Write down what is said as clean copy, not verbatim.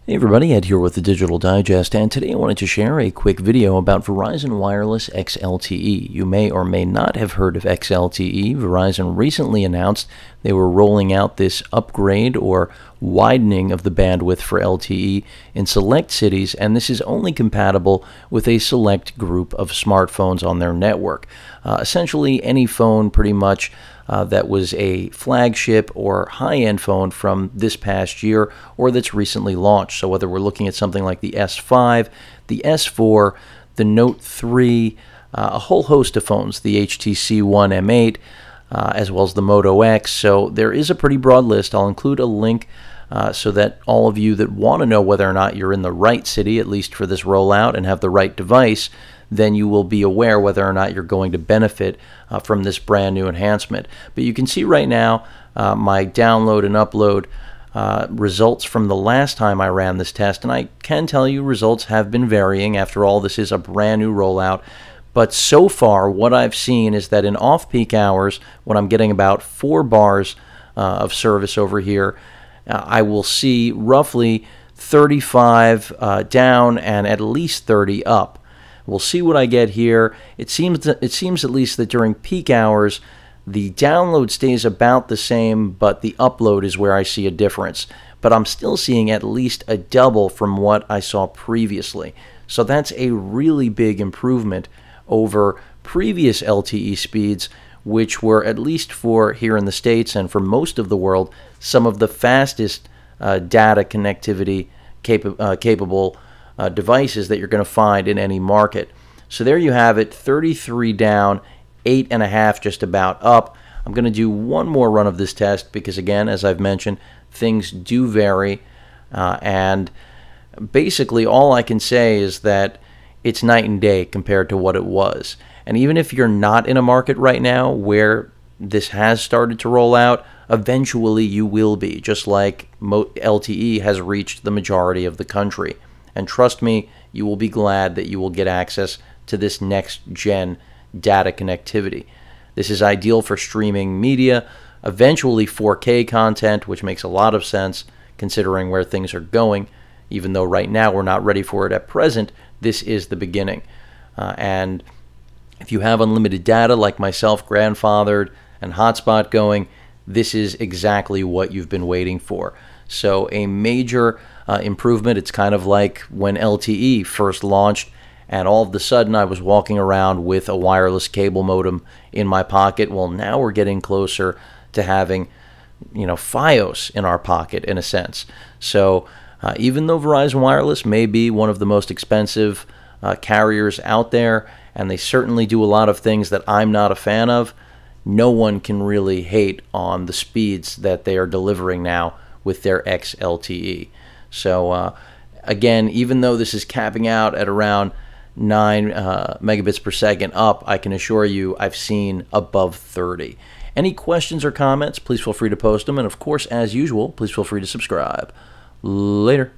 Hey everybody, Ed here with the Digital Digest, and today I wanted to share a quick video about Verizon Wireless XLTE. You may or may not have heard of XLTE. Verizon recently announced they were rolling out this upgrade or widening of the bandwidth for LTE in select cities, and this is only compatible with a select group of smartphones on their network. Essentially, any phone pretty much that was a flagship or high-end phone from this past year or that's recently launched. So whether we're looking at something like the S5, the S4, the Note 3, a whole host of phones, the HTC One M8, as well as the Moto X. So there is a pretty broad list. I'll include a link so that all of you that want to know whether or not you're in the right city, at least for this rollout, and have the right device, then you will be aware whether or not you're going to benefit from this brand new enhancement. But you can see right now my download and upload results from the last time I ran this test, and I can tell you results have been varying. After all, this is a brand new rollout. But so far, what I've seen is that in off-peak hours, when I'm getting about 4 bars of service over here, I will see roughly 35 down and at least 30 up. We'll see what I get here. It seems at least that during peak hours, the download stays about the same, but the upload is where I see a difference. But I'm still seeing at least a double from what I saw previously. So that's a really big improvement over previous LTE speeds, which were, at least for here in the States and for most of the world, some of the fastest data connectivity capable devices that you're going to find in any market. So there you have it, 33 down, 8.5 just about up. I'm going to do one more run of this test because, again, as I've mentioned, things do vary, and basically all I can say is that it's night and day compared to what it was. And even if you're not in a market right now where this has started to roll out, eventually you will be, just like LTE has reached the majority of the country. And trust me, you will be glad that you will get access to this next-gen data connectivity. This is ideal for streaming media, eventually 4K content, which makes a lot of sense considering where things are going. Even though right now we're not ready for it at present, this is the beginning. And if you have unlimited data like myself, grandfathered, and hotspot going, this is exactly what you've been waiting for. So a major improvement. It's kind of like when LTE first launched and all of a sudden I was walking around with a wireless cable modem in my pocket. Well, now we're getting closer to having, FiOS in our pocket in a sense. So even though Verizon Wireless may be one of the most expensive carriers out there, and they certainly do a lot of things that I'm not a fan of, no one can really hate on the speeds that they are delivering now with their XLTE. So again, even though this is capping out at around 9 megabits per second up, I can assure you I've seen above 30. Any questions or comments, please feel free to post them. And of course, as usual, please feel free to subscribe. Later.